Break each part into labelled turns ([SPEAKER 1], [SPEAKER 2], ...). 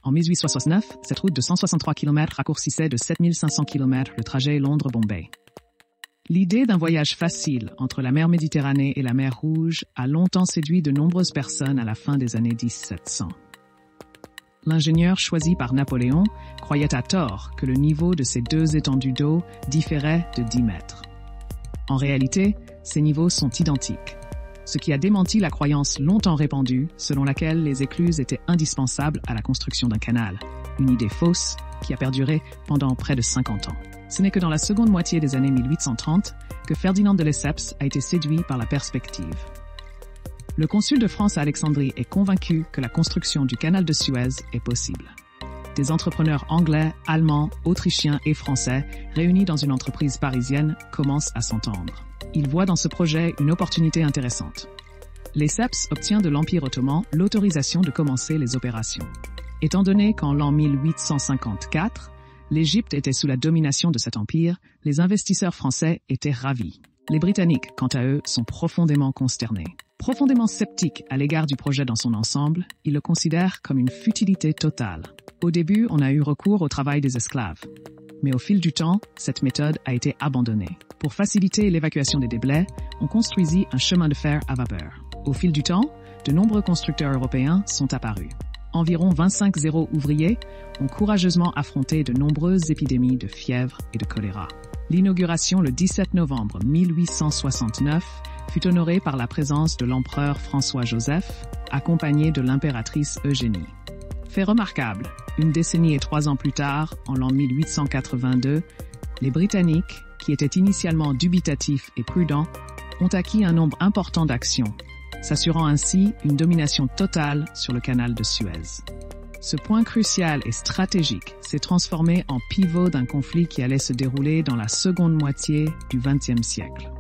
[SPEAKER 1] En 1869, cette route de 163 km raccourcissait de 7500 km le trajet Londres-Bombay. L'idée d'un voyage facile entre la mer Méditerranée et la mer Rouge a longtemps séduit de nombreuses personnes à la fin des années 1700. L'ingénieur choisi par Napoléon croyait à tort que le niveau de ces deux étendues d'eau différait de 10 mètres. En réalité, ces niveaux sont identiques, ce qui a démenti la croyance longtemps répandue selon laquelle les écluses étaient indispensables à la construction d'un canal, une idée fausse qui a perduré pendant près de 50 ans. Ce n'est que dans la seconde moitié des années 1830 que Ferdinand de Lesseps a été séduit par la perspective. Le consul de France à Alexandrie est convaincu que la construction du canal de Suez est possible. Des entrepreneurs anglais, allemands, autrichiens et français, réunis dans une entreprise parisienne, commencent à s'entendre. Ils voient dans ce projet une opportunité intéressante. Lesseps obtient de l'Empire ottoman l'autorisation de commencer les opérations. Étant donné qu'en l'an 1854, l'Égypte était sous la domination de cet empire, les investisseurs français étaient ravis. Les Britanniques, quant à eux, sont profondément consternés. Profondément sceptiques à l'égard du projet dans son ensemble, ils le considèrent comme une futilité totale. Au début, on a eu recours au travail des esclaves. Mais au fil du temps, cette méthode a été abandonnée. Pour faciliter l'évacuation des déblais, on construisit un chemin de fer à vapeur. Au fil du temps, de nombreux constructeurs européens sont apparus. Environ 25 ouvriers ont courageusement affronté de nombreuses épidémies de fièvre et de choléra. L'inauguration le 17 novembre 1869 fut honorée par la présence de l'empereur François-Joseph, accompagné de l'impératrice Eugénie. Fait remarquable, une décennie et 3 ans plus tard, en l'an 1882, les Britanniques, qui étaient initialement dubitatifs et prudents, ont acquis un nombre important d'actions, s'assurant ainsi une domination totale sur le canal de Suez. Ce point crucial et stratégique s'est transformé en pivot d'un conflit qui allait se dérouler dans la seconde moitié du XXe siècle.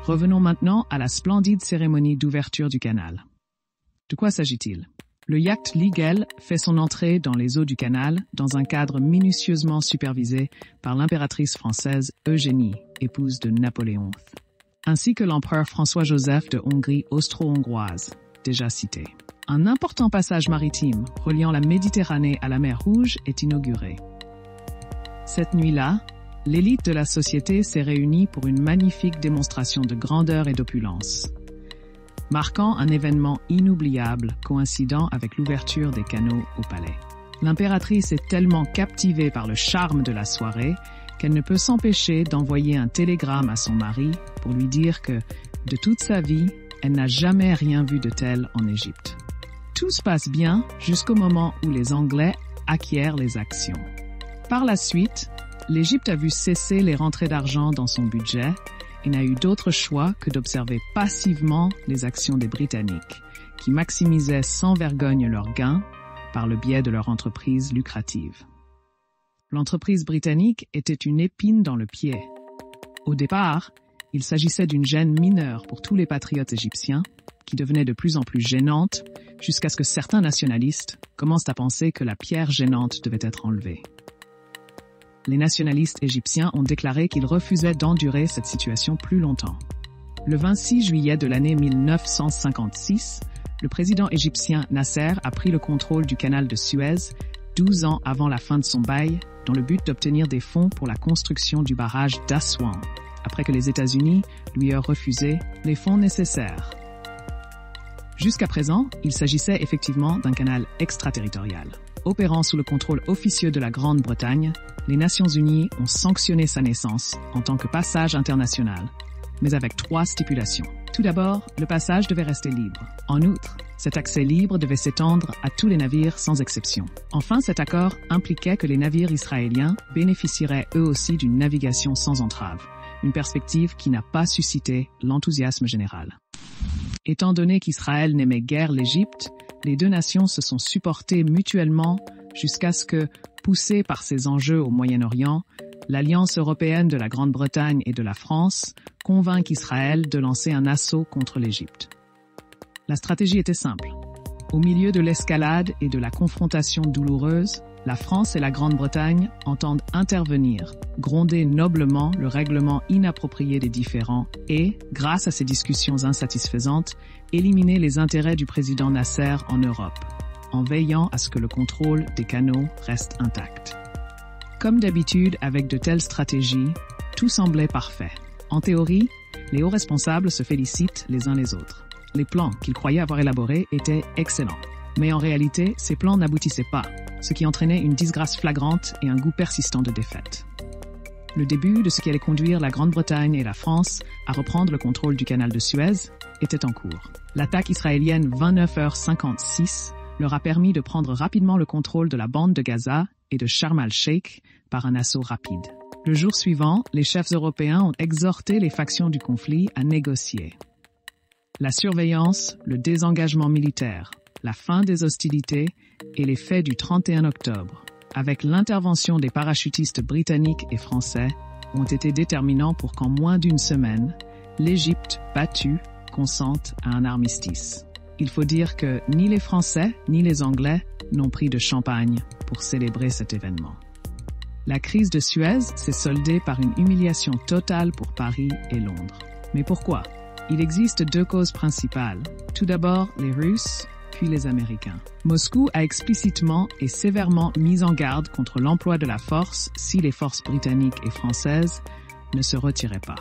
[SPEAKER 1] Revenons maintenant à la splendide cérémonie d'ouverture du canal. De quoi s'agit-il? Le yacht Ligel fait son entrée dans les eaux du canal dans un cadre minutieusement supervisé par l'impératrice française Eugénie, épouse de Napoléon, ainsi que l'empereur François-Joseph de Hongrie austro-hongroise, déjà cité. Un important passage maritime reliant la Méditerranée à la mer Rouge est inauguré. Cette nuit-là, l'élite de la société s'est réunie pour une magnifique démonstration de grandeur et d'opulence, marquant un événement inoubliable coïncidant avec l'ouverture des canaux au palais. L'impératrice est tellement captivée par le charme de la soirée qu'elle ne peut s'empêcher d'envoyer un télégramme à son mari pour lui dire que, de toute sa vie, elle n'a jamais rien vu de tel en Égypte. Tout se passe bien jusqu'au moment où les Anglais acquièrent les actions. Par la suite, l'Égypte a vu cesser les rentrées d'argent dans son budget et n'a eu d'autre choix que d'observer passivement les actions des Britanniques, qui maximisaient sans vergogne leurs gains par le biais de leur entreprise lucrative. L'entreprise britannique était une épine dans le pied. Au départ, il s'agissait d'une gêne mineure pour tous les patriotes égyptiens, qui devenait de plus en plus gênante, jusqu'à ce que certains nationalistes commencent à penser que la pierre gênante devait être enlevée. Les nationalistes égyptiens ont déclaré qu'ils refusaient d'endurer cette situation plus longtemps. Le 26 juillet de l'année 1956, le président égyptien Nasser a pris le contrôle du canal de Suez, 12 ans avant la fin de son bail, dans le but d'obtenir des fonds pour la construction du barrage d'Aswan, après que les États-Unis lui eurent refusé les fonds nécessaires. Jusqu'à présent, il s'agissait effectivement d'un canal extraterritorial. Opérant sous le contrôle officieux de la Grande-Bretagne, les Nations Unies ont sanctionné sa naissance en tant que passage international, mais avec 3 stipulations. Tout d'abord, le passage devait rester libre. En outre, cet accès libre devait s'étendre à tous les navires sans exception. Enfin, cet accord impliquait que les navires israéliens bénéficieraient eux aussi d'une navigation sans entrave, une perspective qui n'a pas suscité l'enthousiasme général. Étant donné qu'Israël n'aimait guère l'Égypte, les deux nations se sont supportées mutuellement jusqu'à ce que, poussée par ces enjeux au Moyen-Orient, l'Alliance européenne de la Grande-Bretagne et de la France convainc Israël de lancer un assaut contre l'Égypte. La stratégie était simple. Au milieu de l'escalade et de la confrontation douloureuse, la France et la Grande-Bretagne entendent intervenir, gronder noblement le règlement inapproprié des différends et, grâce à ces discussions insatisfaisantes, éliminer les intérêts du président Nasser en Europe. en veillant à ce que le contrôle des canaux reste intact. Comme d'habitude avec de telles stratégies, tout semblait parfait. En théorie, les hauts responsables se félicitent les uns les autres. Les plans qu'ils croyaient avoir élaborés étaient excellents. Mais en réalité, ces plans n'aboutissaient pas, ce qui entraînait une disgrâce flagrante et un goût persistant de défaite. Le début de ce qui allait conduire la Grande-Bretagne et la France à reprendre le contrôle du canal de Suez était en cours. L'attaque israélienne 29h56 leur a permis de prendre rapidement le contrôle de la bande de Gaza et de Sharm el-Sheikh par un assaut rapide. Le jour suivant, les chefs européens ont exhorté les factions du conflit à négocier. La surveillance, le désengagement militaire, la fin des hostilités et les faits du 31 octobre, avec l'intervention des parachutistes britanniques et français, ont été déterminants pour qu'en moins d'une semaine, l'Égypte, battue, consente à un armistice. Il faut dire que ni les Français ni les Anglais n'ont pris de champagne pour célébrer cet événement. La crise de Suez s'est soldée par une humiliation totale pour Paris et Londres. Mais pourquoi? Il existe deux causes principales. Tout d'abord, les Russes, puis les Américains. Moscou a explicitement et sévèrement mis en garde contre l'emploi de la force si les forces britanniques et françaises ne se retiraient pas.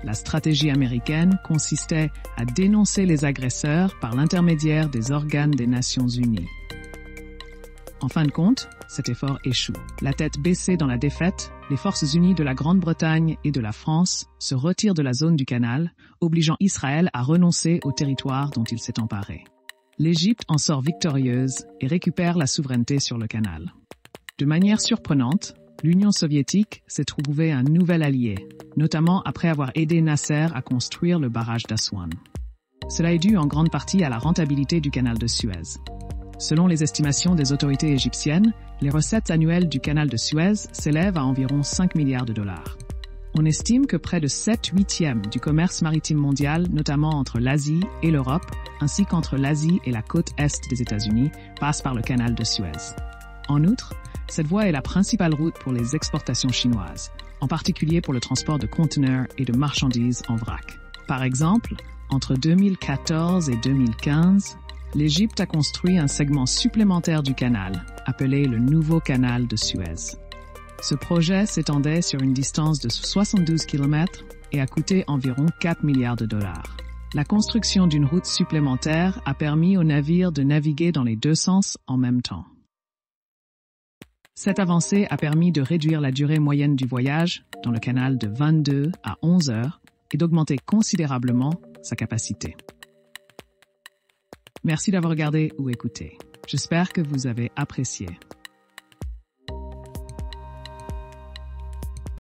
[SPEAKER 1] La stratégie américaine consistait à dénoncer les agresseurs par l'intermédiaire des organes des Nations Unies. En fin de compte, cet effort échoue. La tête baissée dans la défaite, les forces unies de la Grande-Bretagne et de la France se retirent de la zone du canal, obligeant Israël à renoncer au territoire dont il s'est emparé. L'Égypte en sort victorieuse et récupère la souveraineté sur le canal. De manière surprenante, l'Union soviétique s'est trouvée un nouvel allié, notamment après avoir aidé Nasser à construire le barrage d'Aswan. Cela est dû en grande partie à la rentabilité du canal de Suez. Selon les estimations des autorités égyptiennes, les recettes annuelles du canal de Suez s'élèvent à environ 5 milliards de dollars. On estime que près de 7/8 du commerce maritime mondial, notamment entre l'Asie et l'Europe, ainsi qu'entre l'Asie et la côte est des États-Unis, passe par le canal de Suez. En outre, cette voie est la principale route pour les exportations chinoises, en particulier pour le transport de conteneurs et de marchandises en vrac. Par exemple, entre 2014 et 2015, l'Égypte a construit un segment supplémentaire du canal, appelé le Nouveau Canal de Suez. Ce projet s'étendait sur une distance de 72 km et a coûté environ 4 milliards de dollars. La construction d'une route supplémentaire a permis aux navires de naviguer dans les deux sens en même temps. Cette avancée a permis de réduire la durée moyenne du voyage dans le canal de 22 à 11 heures et d'augmenter considérablement sa capacité. Merci d'avoir regardé ou écouté. J'espère que vous avez apprécié.